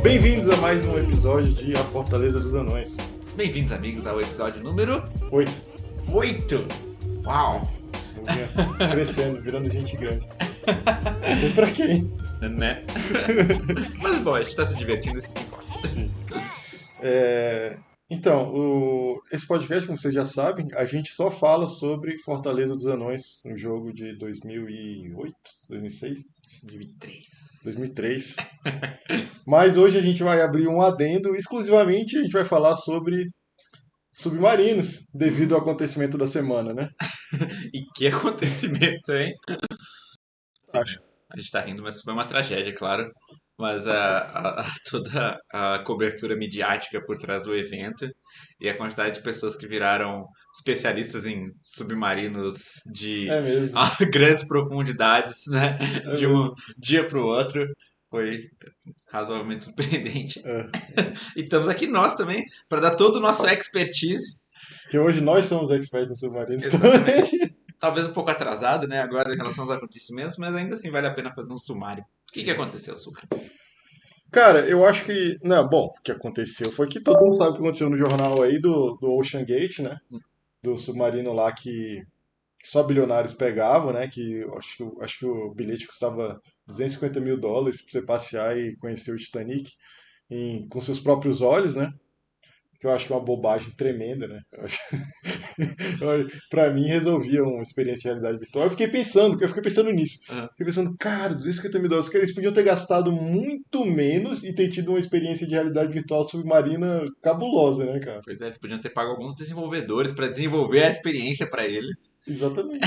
Bem-vindos a mais um episódio de A Fortaleza dos Anões. Bem-vindos, amigos, ao episódio número 8. 8. Uau! Crescendo, virando gente grande. Não sei pra quem. Né? Mas bom, a gente tá se divertindo, isso que importa. Então, esse podcast, como vocês já sabem, a gente só fala sobre Fortaleza dos Anões, um jogo de 2008, 2006, 2003. Mas hoje a gente vai abrir um adendo, exclusivamente a gente vai falar sobre submarinos, devido ao acontecimento da semana, né? E que acontecimento, hein? Acho. A gente tá rindo, mas foi uma tragédia, claro. Mas toda a cobertura midiática por trás do evento e a quantidade de pessoas que viraram especialistas em submarinos de É mesmo. grandes profundidades, né? É De um mesmo. dia para o outro, foi razoavelmente surpreendente. É. E estamos aqui nós também para dar todo o nosso expertise. Que hoje nós somos experts em submarinos Exatamente. também. Talvez um pouco atrasado, né, agora em relação aos acontecimentos, mas ainda assim vale a pena fazer um sumário. O que aconteceu, Sucra? Cara, eu acho que. Não, bom, o que aconteceu foi que todo mundo sabe o que aconteceu no jornal aí do Ocean Gate, né? Do submarino lá que só bilionários pegavam, né? Que eu acho que o bilhete custava US$ 250 mil pra você passear e conhecer o Titanic com seus próprios olhos, né? Que eu acho que é uma bobagem tremenda, né? Pra mim resolvia uma experiência de realidade virtual. Eu fiquei pensando nisso. Ah, Fiquei pensando, cara, US$ 250 mil, eles podiam ter gastado muito menos e ter tido uma experiência de realidade virtual submarina cabulosa, né, cara? pois é, eles podiam ter pago alguns desenvolvedores para desenvolver a experiência para eles. Exatamente.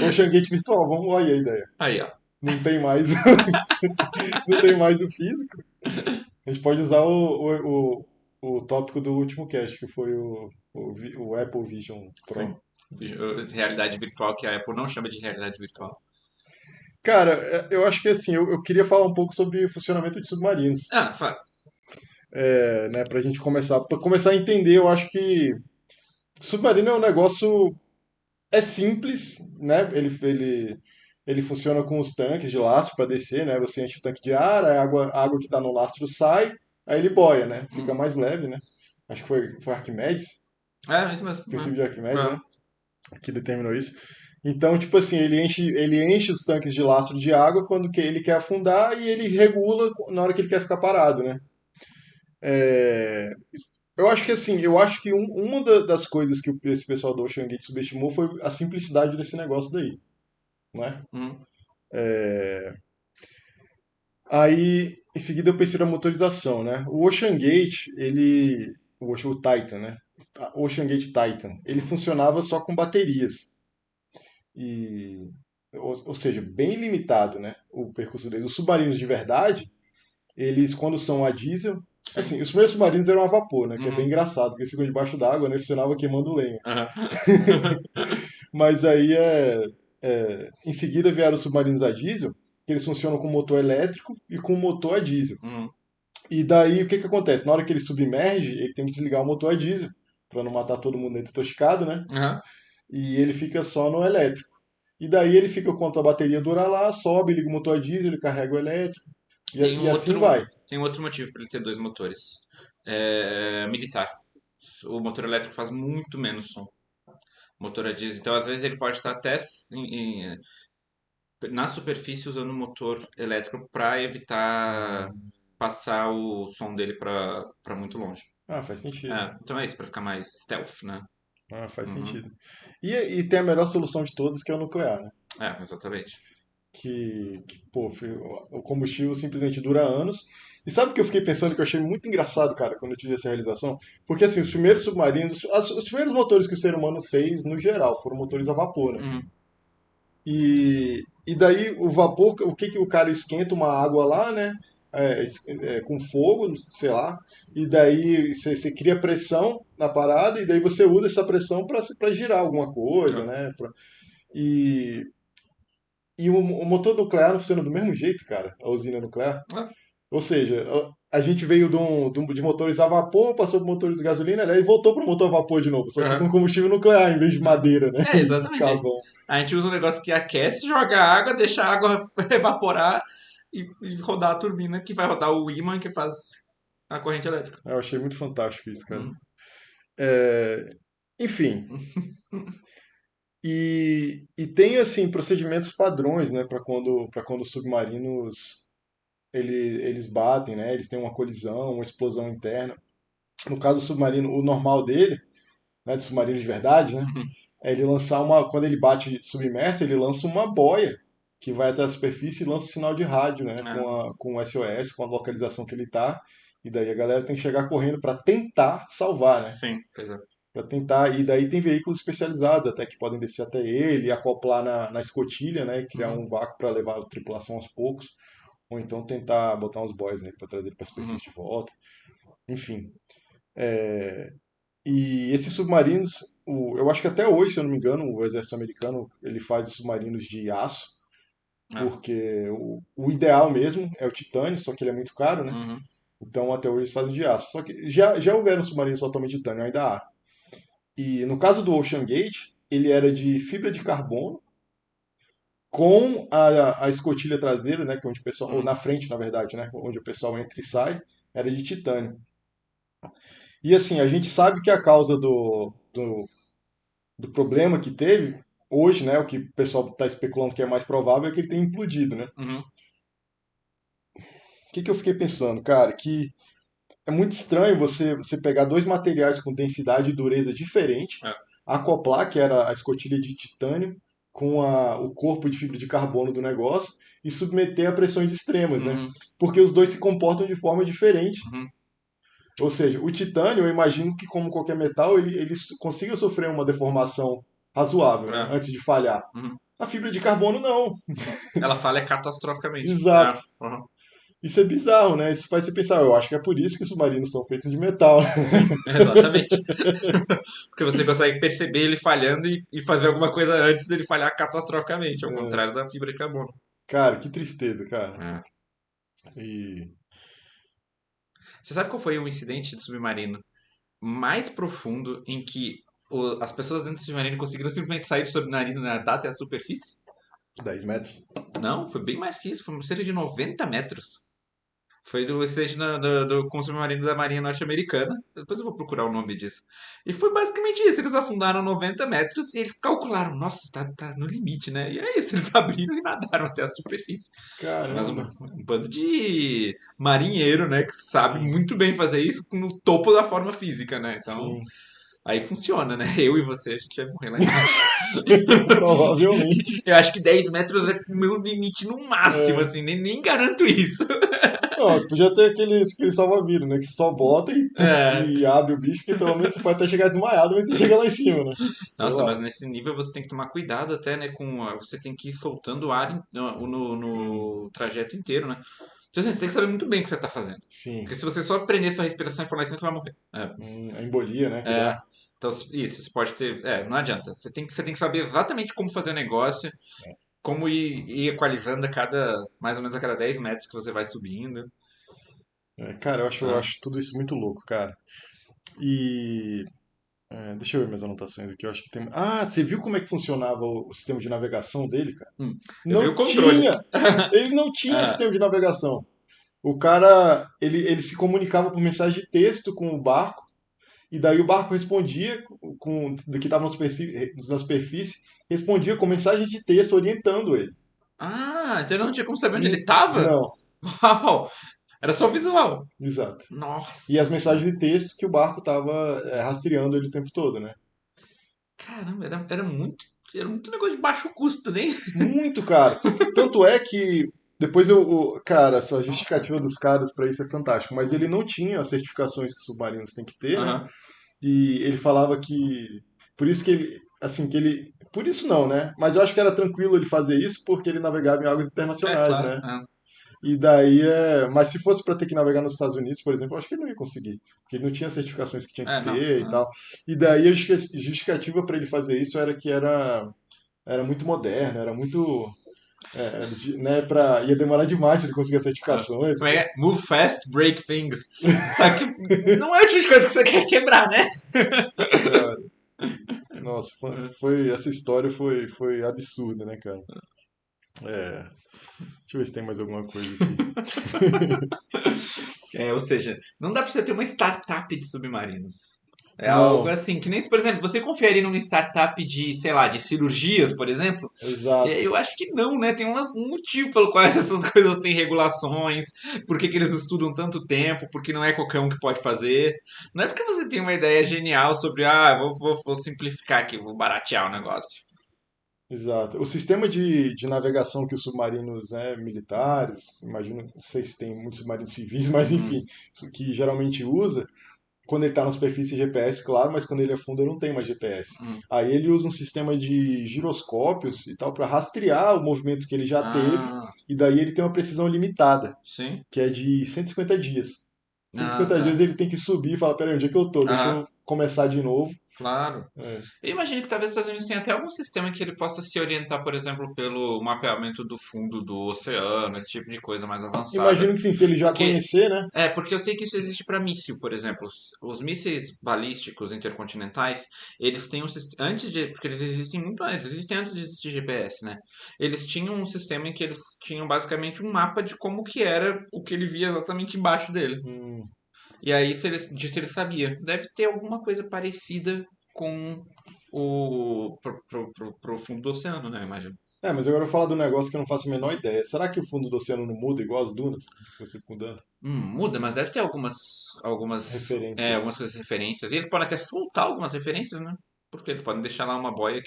Ocean Gate virtual, vamos lá aí a ideia. Aí, ó. Não tem mais, não tem mais o físico. A gente pode usar o tópico do último cast, que foi o Apple Vision Sim. Pro. Realidade virtual que a Apple não chama de realidade virtual. Cara, eu acho que assim, eu queria falar um pouco sobre o funcionamento de submarinos. Ah, fala. Né, pra começar a entender, eu acho que submarino é um negócio, é simples, né? Ele funciona com os tanques de lastro para descer, né? Você enche o tanque de ar, a água que está no lastro sai, aí ele boia, né? Fica mais leve, né? Acho que foi Arquimedes, É, isso mesmo. o princípio de Arquimedes, É. né? Que determinou isso. Então, tipo assim, ele enche os tanques de lastro de água quando ele quer afundar e ele regula na hora que ele quer ficar parado, né? É, eu acho que assim, uma das coisas que esse pessoal do Ocean Gate subestimou foi a simplicidade desse negócio daí, não é? Hum. Aí, em seguida eu pensei na motorização, né? O Ocean Gate, o Titan, né? O Ocean Gate Titan, ele funcionava só com baterias. E, ou seja, bem limitado, né? O percurso dele. Os submarinos de verdade, eles quando são a diesel, Sim. assim, os primeiros submarinos eram a vapor, né? Que é bem Uhum. engraçado, porque eles ficam debaixo d'água, né? Funcionava queimando lenha. Aham. Mas aí em seguida vieram os submarinos a diesel, que eles funcionam com motor elétrico e com motor a diesel. Uhum. E daí o que acontece? Na hora que ele submerge, ele tem que desligar o motor a diesel, para não matar todo mundo dentro toxicado, né? Aham. E ele fica só no elétrico. E daí ele fica enquanto a bateria dura lá, sobe, liga o motor a diesel, ele carrega o elétrico, Tem e um assim outro, vai. tem um outro motivo para ele ter dois motores. É militar. O motor elétrico faz muito menos som. O motor a diesel. Então, às vezes, ele pode estar até na superfície usando o motor elétrico para evitar passar o som dele para muito longe. Ah, faz sentido. É, então é isso, para ficar mais stealth, né? Ah, faz Uhum. sentido. E tem a melhor solução de todas, que é o nuclear, né? É, exatamente. Pô, o combustível simplesmente dura anos. E sabe o que eu fiquei pensando que eu achei muito engraçado, cara, quando eu tive essa realização? Porque assim, os primeiros submarinos, os primeiros motores que o ser humano fez, no geral, foram motores a vapor, né? Uhum. E daí o vapor, o que que o cara esquenta uma água lá, né? Com fogo, sei lá, e daí você cria pressão na parada, e daí você usa essa pressão para girar alguma coisa, É. né? E o motor nuclear não funciona do mesmo jeito, cara, a usina nuclear. É. Ou seja, a gente veio de motores a vapor, passou por motores de gasolina, né, e voltou para o motor a vapor de novo, só que com Aham. combustível nuclear em vez de madeira, né? É, E exatamente. carvão. A gente usa um negócio que aquece, joga água, deixa a água evaporar e rodar a turbina que vai rodar o ímã que faz a corrente elétrica. Eu achei muito fantástico isso, cara. Hum. É, enfim, e tem assim procedimentos padrões, né, para quando os submarinos eles batem, né? Eles têm uma colisão, uma explosão interna. No caso do submarino, o normal dele, né, de submarino de verdade, né, é ele lançar uma, quando ele bate submerso, ele lança uma boia que vai até a superfície e lança um sinal de rádio, né, Ah, com o SOS, com a localização que ele tá. E daí a galera tem que chegar correndo para tentar salvar, né? sim, pois é. Para tentar, e daí tem veículos especializados até que podem descer até ele, acoplar na escotilha, né, e criar Uhum, um vácuo para levar a tripulação aos poucos, ou então tentar botar uns boys nele para trazer ele para a uhum, superfície de volta. Enfim, e esses submarinos, eu acho que até hoje, se eu não me engano, o exército americano ele faz os submarinos de aço, ah, porque o ideal mesmo é o titânio, só que ele é muito caro, né? uhum, Então até hoje eles fazem de aço. Só que já houveram submarinos totalmente de titânio, ainda há. E no caso do Ocean Gate, ele era de fibra de carbono com a escotilha traseira, né, que é onde o pessoal, ou uhum. na frente, na verdade, né, onde o pessoal entra e sai, era de titânio. E assim, a gente sabe que a causa do problema que teve, hoje, né, o que o pessoal está especulando que é mais provável é que ele tenha implodido, né? Uhum. O que, que eu fiquei pensando, cara? Que é muito estranho você pegar dois materiais com densidade e dureza diferente, É. acoplar, que era a escotilha de titânio, com o corpo de fibra de carbono do negócio, e submeter a pressões extremas, né? Uhum, Porque os dois se comportam de forma diferente. uhum, Ou seja, o titânio, eu imagino que, como qualquer metal, ele consiga sofrer uma deformação razoável, né? é, Antes de falhar. uhum. A fibra de carbono, não. Ela falha catastroficamente. É, Exato. uhum. Isso é bizarro, né? Isso faz você pensar, eu acho que é por isso que os submarinos são feitos de metal. Sim, exatamente. Porque você consegue perceber ele falhando e fazer alguma coisa antes dele falhar catastroficamente, ao contrário da fibra de carbono. Cara, que tristeza, cara. É. E. Você sabe qual foi o incidente de submarino mais profundo em que as pessoas dentro do submarino conseguiram simplesmente sair do submarino e nadar até a superfície? 10 metros? Não, foi bem mais que isso, foi cerca de 90 metros. Foi do stage com o submarino da Marinha Norte-Americana. Depois eu vou procurar o nome disso. E foi basicamente isso. Eles afundaram 90 metros e eles calcularam, nossa, tá no limite, né? E é isso, eles abriram e nadaram até a superfície. Mas Caramba. um bando de marinheiro, né, que sabe Sim, muito bem fazer isso no topo da forma física, né? Então, sim. aí funciona, né? Eu e você, a gente vai morrer lá embaixo. Provavelmente. Eu acho que 10 metros é o meu limite no máximo, É. assim, nem garanto isso. Não, você podia ter aquele salva-vidas, né? Que você só bota e, puf, É. e abre o bicho, porque pelo menos você pode até chegar desmaiado, mas você chega lá em cima, né? Sei Nossa, lá. mas nesse nível você tem que tomar cuidado até, né, você tem que ir soltando ar Hum, no trajeto inteiro, né? Então, assim, você tem que saber muito bem o que você tá fazendo. Porque sim. se você só prender sua respiração e for lá em cima, você vai morrer. A embolia, né? Que É. dá. Então, isso, você pode ter. Não adianta. Você tem que saber exatamente como fazer o negócio, como ir equalizando mais ou menos a cada 10 metros que você vai subindo. Cara, eu Tá? acho tudo isso muito louco, cara. E. Deixa eu ver minhas anotações aqui. Eu acho que tem. Ah, você viu como é que funcionava o sistema de navegação dele, cara? Eu vi Não o controle. tinha! Ele não tinha Ah, sistema de navegação. O cara, ele se comunicava por mensagem de texto com o barco, e daí o barco respondia do que estava na superfície, respondia com mensagem de texto orientando ele. então ele não tinha como saber onde ele tava? Não, Uau! Era só visual. exato. E as Nossa! mensagens de texto que o barco estava rastreando ele o tempo todo, né? Caramba, era muito negócio de baixo custo, né? Muito caro. Tanto é que depois cara, essa justificativa dos caras para isso é fantástico, mas ele não tinha as certificações que os submarinos têm que ter, né? Aham. E ele falava que por isso que ele, assim, que ele, por isso não, né? Mas eu acho que era tranquilo ele fazer isso porque ele navegava em águas É, internacionais, claro. né? É. E daí mas se fosse para ter que navegar nos Estados Unidos, por exemplo, eu acho que ele não ia conseguir, porque ele não tinha as certificações que tinha que Não. ter e tal. E daí a justificativa para ele fazer isso era que era muito moderno, era muito. né, ia demorar demais pra ele conseguir as certificações. Como é? Move fast, break things. Só que não é o tipo de coisa que você quer quebrar, né? Cara, nossa, essa história foi absurda, né, cara? É, deixa eu ver se tem mais alguma coisa aqui. Ou seja, não dá pra você ter uma startup de submarinos. É algo Não, assim, que nem, por exemplo, você confiaria numa startup de, sei lá, de cirurgias, por exemplo? exato. Eu acho que não, né? Tem um motivo pelo qual essas coisas têm regulações, por que que eles estudam tanto tempo, porque não é qualquer um que pode fazer. Não é porque você tem uma ideia genial sobre, vou simplificar aqui, vou baratear o negócio. Exato. O sistema de navegação que os submarinos, né, militares, imagino, não sei se tem muitos submarinos civis, mas Hum, enfim, isso que geralmente usa, quando ele está na superfície GPS, claro, mas quando ele afunda não tem mais GPS. hum. Aí ele usa um sistema de giroscópios e tal para rastrear o movimento que ele já teve, Ah, e daí ele tem uma precisão limitada, sim. que é de 150 dias. Ah, 150 tá. dias ele tem que subir e falar, peraí, onde é que eu tô? Deixa Ah, eu começar de novo. claro. É. Eu imagino que talvez os Estados Unidos tenha até algum sistema que ele possa se orientar, por exemplo, pelo mapeamento do fundo do oceano, esse tipo de coisa mais avançada. Imagino que sim, se ele já Porque conhecer, né? porque eu sei que isso existe para míssil, por exemplo. Os mísseis balísticos intercontinentais, eles têm antes de, porque eles existem muito antes, existem antes de existir GPS, né? Eles tinham um sistema em que eles tinham basicamente um mapa de como que era o que ele via exatamente embaixo dele. Hum. E aí, disso ele sabia. Deve ter alguma coisa parecida com pro fundo do oceano, né? Eu imagino. Mas agora eu vou falar do negócio que eu não faço a menor ideia. Será que o fundo do oceano não muda igual as dunas? Fica sempre mudando. Muda, mas deve ter algumas Referências. coisas referências. E eles podem até soltar algumas referências, né? Porque eles podem deixar lá uma boia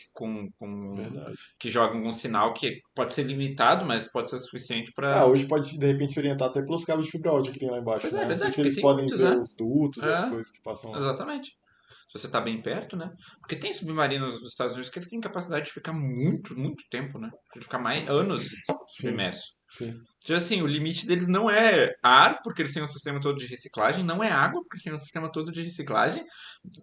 Verdade. que joga algum sinal que pode ser limitado, mas pode ser o suficiente Ah, para. hoje pode de repente se orientar até pelos cabos de fibra ótica que tem lá embaixo, Pois é, né? Não sei verdade, se porque eles tem podem muitos, ver né? os dutos, as É, coisas que passam lá. exatamente. Se você tá bem perto, né? Porque tem submarinos dos Estados Unidos que eles têm capacidade de ficar muito, muito tempo, né? De ficar mais anos Sim, submerso. sim. Então, assim, o limite deles não é ar, porque eles têm um sistema todo de reciclagem, não é água, porque eles têm um sistema todo de reciclagem,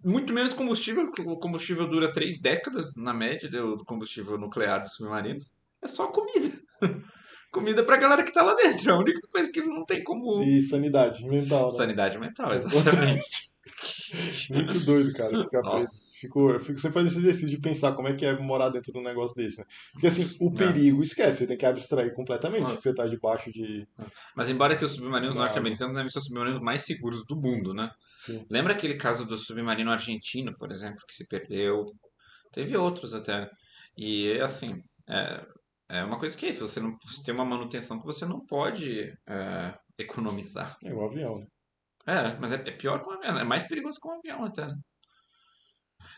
muito menos combustível, porque o combustível dura 3 décadas, na média, do combustível nuclear dos submarinos. É só comida. Comida pra galera que tá lá dentro. É a única coisa que eles não tem como. E sanidade mental, né? Sanidade mental, É exatamente. importante. Muito doido, cara, ficar preso. Nossa. Eu fico sempre fazendo esse exercício de pensar como é que é morar dentro de um negócio desse, né? Porque assim, o É. perigo, esquece, você tem que abstrair completamente que você tá debaixo Mas embora que os submarinos da água. norte-americanos devem ser os submarinos mais seguros do mundo, né? Sim. Lembra aquele caso do submarino argentino, por exemplo, que se perdeu? Teve outros até. E assim, é, é uma coisa que é isso, você tem uma manutenção que você não pode economizar. É o avião, né? Mas é pior com o avião, é mais perigoso com o avião até.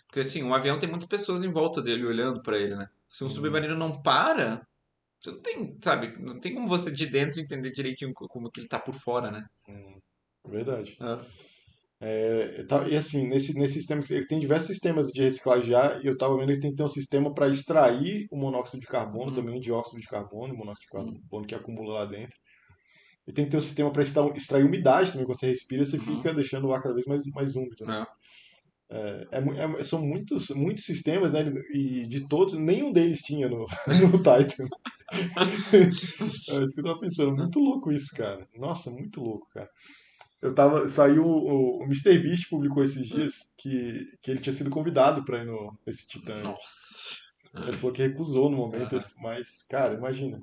Porque assim, um avião tem muitas pessoas em volta dele olhando pra ele, né? Se um Hum, submarino não para, você não tem, sabe, não tem como você de dentro entender direitinho como que ele tá por fora, né? verdade. É. E assim, nesse sistema, ele tem diversos sistemas de reciclagem já, e eu estava vendo que tem que ter um sistema para extrair o monóxido de carbono, Hum, também o dióxido de carbono, o monóxido de hum, carbono que acumula lá dentro. E tem que ter um sistema para extrair umidade também, quando você respira, você uhum, fica deixando o ar cada vez mais úmido, né? é. São muitos sistemas, né? E de todos, nenhum deles tinha no, no Titan. É isso que eu tava pensando, muito louco isso, cara. Nossa, muito louco, cara. Saiu o Mister Beast publicou esses dias que ele tinha sido convidado para ir nesse Titã aí. Nossa. Ele falou que recusou no momento, Aham. mas, cara, imagina.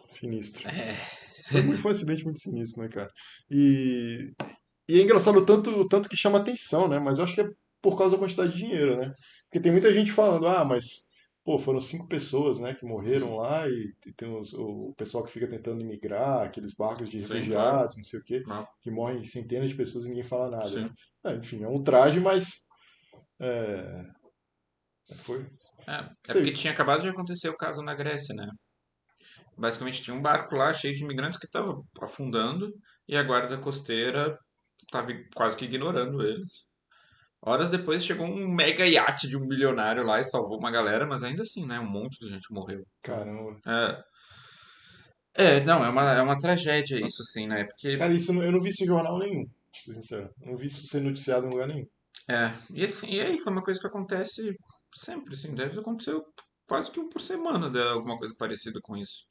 Sinistro. É. Foi um acidente muito sinistro, né, cara? E, e é engraçado o tanto que chama atenção, né? Mas eu acho que é por causa da quantidade de dinheiro, né? Porque tem muita gente falando, mas, pô, foram 5 pessoas, né, que morreram Uhum. lá e tem o pessoal que fica tentando imigrar, aqueles barcos de Sim, claro. refugiados, não sei o quê, Não. que morrem centenas de pessoas e ninguém fala nada, né? Sim. Enfim, é um traje, mas é, foi. É porque Sei, tinha acabado de acontecer o caso na Grécia, né? Basicamente tinha um barco lá cheio de imigrantes que estava afundando e a guarda costeira estava quase que ignorando eles. Horas depois chegou um mega iate de um bilionário lá e salvou uma galera, mas ainda assim, né? Um monte de gente morreu. caramba. É, não, é uma tragédia isso, sim, né? Porque, Cara, eu não vi isso em jornal nenhum, pra ser sincero. Não vi isso ser noticiado em lugar nenhum. e, assim, e é isso, é uma coisa que acontece sempre, assim, deve acontecer quase que um por semana, alguma coisa parecida com isso.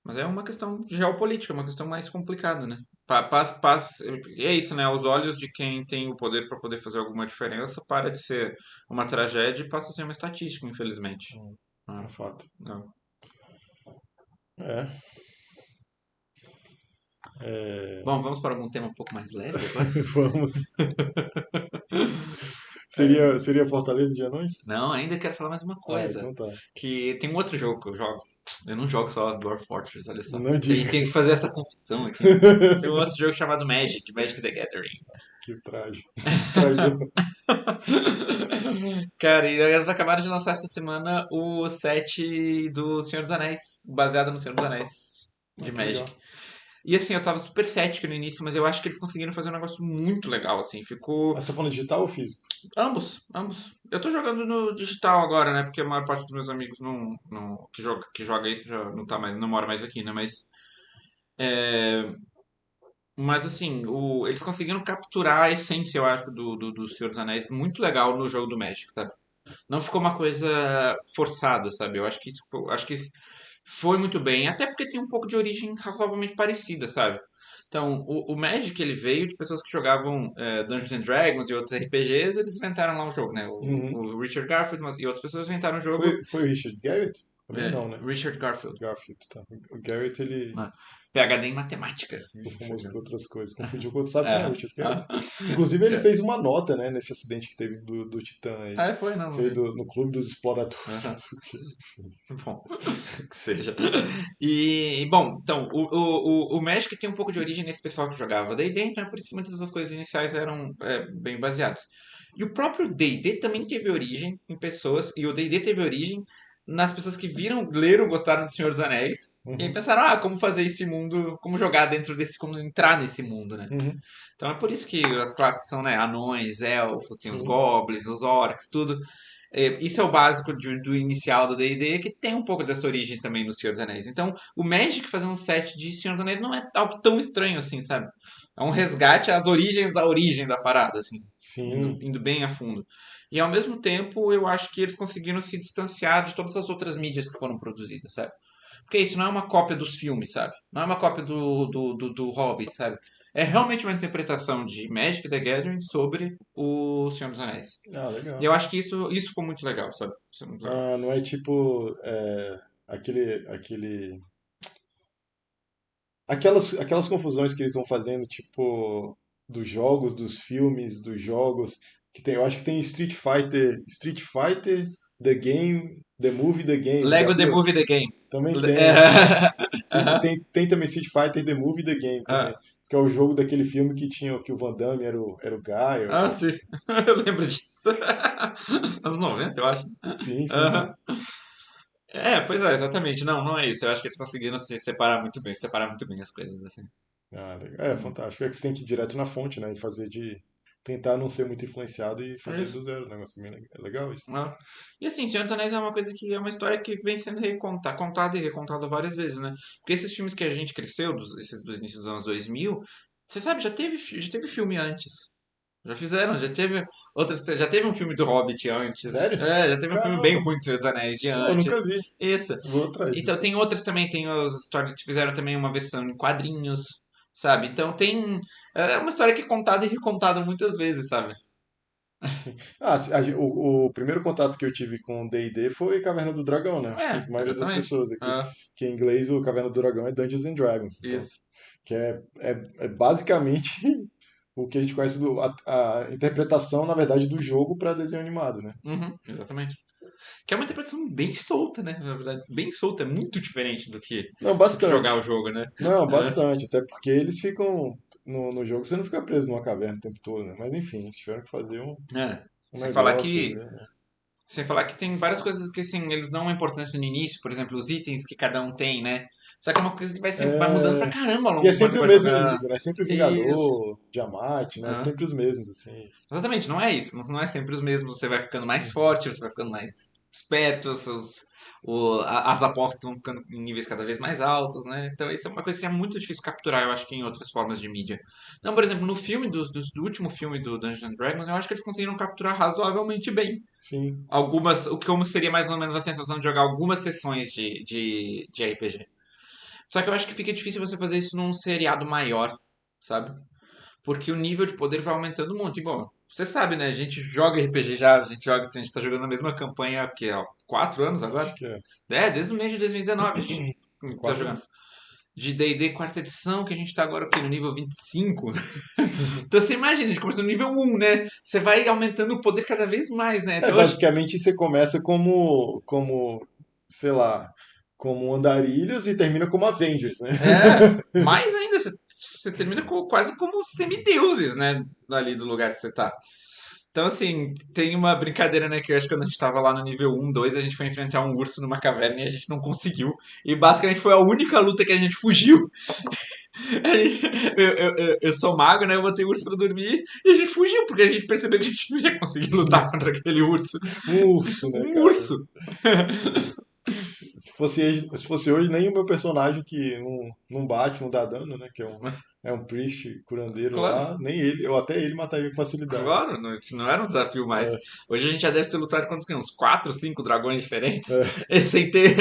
Mas é uma questão geopolítica, uma questão mais complicada, né? É isso, né? Aos olhos de quem tem o poder para poder fazer alguma diferença, para de ser uma tragédia e passa a ser uma estatística, infelizmente. É Ah, fato. não. É. É... Bom, vamos para algum tema um pouco mais leve agora? Vamos. É, Seria Fortaleza de Anões? não, ainda quero falar mais uma Ah, coisa. então tá. Que tem um outro jogo que eu jogo. Eu não jogo só Dwarf Fortress, olha só. Não diga. Tem que fazer essa confissão aqui. Tem um outro jogo chamado Magic, Magic the Gathering. Que traje. Traidor. Cara, e eles acabaram de lançar essa semana o set do Senhor dos Anéis, baseado no Senhor dos Anéis Ah, de que legal. Magic. E assim, eu tava super cético no início, mas eu acho que eles conseguiram fazer um negócio muito legal, assim. Ficou. Mas você tá falando digital ou físico? Ambos, ambos. Eu tô jogando no digital agora, né? Porque a maior parte dos meus amigos que joga isso já não tá mais, não mora mais aqui, né? Mas assim, eles conseguiram capturar a essência, eu acho, do Senhor dos Anéis muito legal no jogo do Magic, sabe? Não ficou uma coisa forçada, sabe? Eu acho que isso foi muito bem, até porque tem um pouco de origem razoavelmente parecida, sabe? Então, o Magic ele veio de pessoas que jogavam Dungeons and Dragons e outros RPGs, eles inventaram lá um jogo, né? Uhum. O Richard Garfield e outras pessoas inventaram um jogo, Foi o Richard Garrett? Também não, né? Richard Garfield, Garfield, tá. O Garrett, ele né? PhD em matemática. ficou famoso por outras coisas. Confundiu com outro. Sabe quem é o É. Richard Garrett? Inclusive, ele fez uma nota, né, nesse acidente que teve do Titã aí. Foi, não, não Fez vi. no Clube dos Exploradores. Aham. Bom, que seja. Bom, então, o Magic tem um pouco de origem nesse pessoal que jogava D&D, então é por isso que muitas das coisas iniciais eram bem baseadas. E o próprio D&D também teve origem em pessoas, e o D&D teve origem nas pessoas que viram, leram, gostaram do Senhor dos Anéis, e aí Uhum, pensaram, como fazer esse mundo, como jogar dentro desse, como entrar nesse mundo, né? uhum, Então é por isso que as classes são, né, anões, elfos, tem os sim. goblins, os orcs, tudo. Isso é o básico do inicial do D&D, que tem um pouco dessa origem também no Senhor dos Anéis. Então, o Magic fazer um set de Senhor dos Anéis não é algo tão estranho assim, sabe? É um resgate às origens da origem da parada, assim, Sim. indo bem a fundo. E ao mesmo tempo, eu acho que eles conseguiram se distanciar de todas as outras mídias que foram produzidas, sabe? Porque isso não é uma cópia dos filmes, sabe? Não é uma cópia do Hobbit, sabe? É realmente uma interpretação de Magic the Gathering sobre o Senhor dos Anéis. Ah, E legal. eu acho que isso ficou muito legal, sabe? Isso é muito legal. Ah, não é tipo aquele aquelas confusões que eles vão fazendo, tipo, dos jogos, dos filmes, dos jogos, que tem, eu acho que tem Street Fighter, The Game, The Movie, The Game, já Lego The viu? Movie The Game. Também tem. Tem também Street Fighter, The Movie, The Game também, Ah, que é o jogo daquele filme que tinha que o Van Damme era o Guy, sim. Eu lembro disso. Anos 90, eu acho. sim, sim, sim. Aham. Pois é, exatamente. Não, não é isso. Eu acho que eles conseguiram se separar muito bem as coisas, assim. Ah, legal. É Hum. fantástico. É que você tem que ir direto na fonte, né? E tentar não ser muito influenciado e É fazer do isso. zero. O negócio bem legal. É legal isso. Ah. E assim, Senhor dos Anéis é uma coisa que é uma história que vem sendo contada e recontada várias vezes, né? Porque esses filmes que a gente cresceu, esses dos inícios dos anos 2000, você sabe, já teve filme antes. Já fizeram, já teve um filme do Hobbit antes. Sério? Já teve um filme bem Caramba! ruim do Senhor dos Anéis de Pô, eu antes. nunca vi. Isso. Vou atrás Então disso. tem outras também, tem as histórias que fizeram também uma versão em quadrinhos, sabe? Então tem é uma história que é contada e recontada muitas vezes, sabe? Ah, o primeiro contato que eu tive com o D&D foi Caverna do Dragão, né? Acho que a maioria das Exatamente. pessoas aqui. Ah, Que em inglês o Caverna do Dragão é Dungeons and Dragons. Então, isso. que é basicamente o que a gente conhece a interpretação, na verdade, do jogo para desenho animado, né? Uhum, exatamente. Que é uma interpretação bem solta, né? Na verdade, bem solta, é muito diferente Não, do que jogar o bastante. jogo, né? Não, Ah, bastante. Até porque eles ficam. No jogo você não fica preso numa caverna o tempo todo, né? Mas enfim, eles tiveram que fazer é. um Sem falar negócio. que Sem falar que tem várias coisas que, assim, eles dão uma importância no início, por exemplo, os itens que cada um tem, né? Só que é uma coisa que vai mudando pra É, caramba ao e é longo enquanto você sempre o vai mesmo jogando. inimigo, né? Sempre o Isso. Vingador, Tiamat, né? Ah, Sempre os mesmos, assim. exatamente, não é isso. Não é sempre os mesmos. Você vai ficando mais forte, você vai ficando mais. espertos, as apostas vão ficando em níveis cada vez mais altos, né? Então isso é uma coisa que é muito difícil capturar, eu acho que em outras formas de mídia. Então, por exemplo, no filme do último filme do Dungeons and Dragons, eu acho que eles conseguiram capturar razoavelmente bem Sim. algumas, o que como seria mais ou menos a sensação de jogar algumas sessões de RPG. Só que eu acho que fica difícil você fazer isso num seriado maior, sabe? Porque o nível de poder vai aumentando muito. E bom, você sabe, né? A gente joga RPG já, a gente tá jogando a mesma campanha há 4 anos Acho agora? que é É, desde o mês de 2019 a gente tá 4 jogando. anos. De D&D quarta edição, que a gente tá agora o quê? No nível 25. Então você imagina, a gente começou no nível 1, né? Você vai aumentando o poder cada vez mais, né? É, Então hoje. basicamente você começa sei lá, como Andarilhos e termina como Avengers, né? Mais ainda, você termina quase como semideuses, né? Ali do lugar que você tá. Então, assim, tem uma brincadeira, né? Que eu acho que quando a gente tava lá no nível 1, 2, a gente foi enfrentar um urso numa caverna e a gente não conseguiu. E basicamente foi a única luta que a gente fugiu. Eu sou mago, né? Eu botei o urso pra dormir e a gente fugiu, porque a gente percebeu que a gente não ia conseguir lutar contra aquele urso. Um urso, né, Um cara? urso! Se fosse hoje, nem o meu personagem que não bate, não dá dano, né? Que é um priest curandeiro Claro, lá, nem ele, eu até ele mataria com facilidade. claro, não, isso não era um desafio mais. É, Hoje a gente já deve ter lutado contra o quê? Uns 4, 5 dragões diferentes, é, sem ter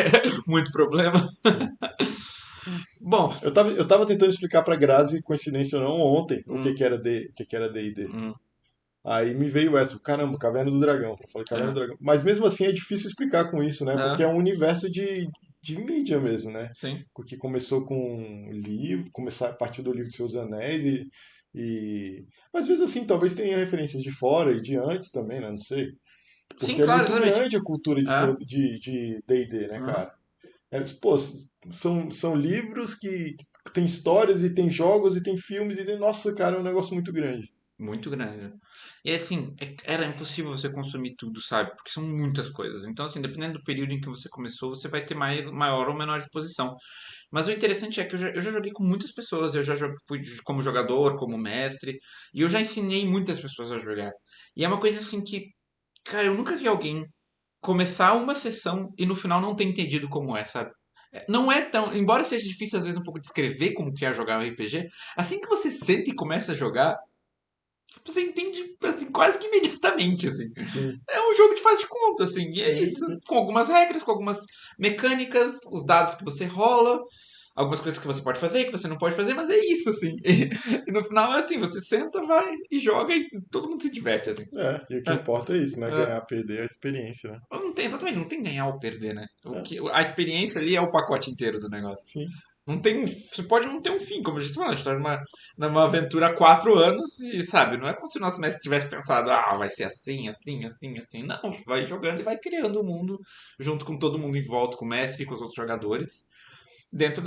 muito problema. sim. Bom, Eu tava tentando explicar pra Grazi, coincidência ou não, ontem, o que hum, que era o que que era D&D. hum, Aí me veio essa, caramba, Caverna do Dragão. Eu falei Caverna do é, Dragão. Mas mesmo assim é difícil explicar com isso, né? Porque é é, um universo de mídia mesmo, né? sim. Porque começou com livro, começar a partir do livro de Seus Anéis e... Mas mesmo assim, talvez tenha referências de fora e de antes também, né? Não sei. Sim, Porque é claro, muito exatamente. grande a cultura É, de D&D, né, uhum. cara? Pô, são livros que tem histórias e tem jogos e tem filmes e tem... Nossa, cara, é um negócio muito grande. Muito grande. E assim, era impossível você consumir tudo, sabe? Porque são muitas coisas. Então, assim, dependendo do período em que você começou, você vai ter maior ou menor exposição. Mas o interessante é que eu já joguei com muitas pessoas. Eu já fui como jogador, como mestre. E eu já ensinei muitas pessoas a jogar. E é uma coisa assim que, cara, eu nunca vi alguém começar uma sessão e no final não ter entendido como é, sabe? Não é tão. Embora seja difícil às vezes um pouco descrever como que é jogar um RPG, assim que você senta e começa a jogar, você entende assim, quase que imediatamente, assim. Sim, É um jogo de faz de conta, assim, e é sim, isso. Com algumas regras, com algumas mecânicas, os dados que você rola, algumas coisas que você pode fazer, que você não pode fazer, mas é isso, assim. E no final é assim, você senta, vai e joga e todo mundo se diverte, assim. e o que É, importa é isso, né? é. Ganhar, perder a experiência, né? Não tem, exatamente, não tem ganhar ou perder, né? É, A experiência ali é o pacote inteiro do negócio. sim. Não tem, você pode não ter um fim, como a gente falou, a gente tá numa aventura há 4 anos e, sabe, não é como se o nosso mestre tivesse pensado, vai ser assim, assim, assim, assim. Não, você vai jogando e vai criando o mundo junto com todo mundo em volta, com o mestre e com os outros jogadores, dentro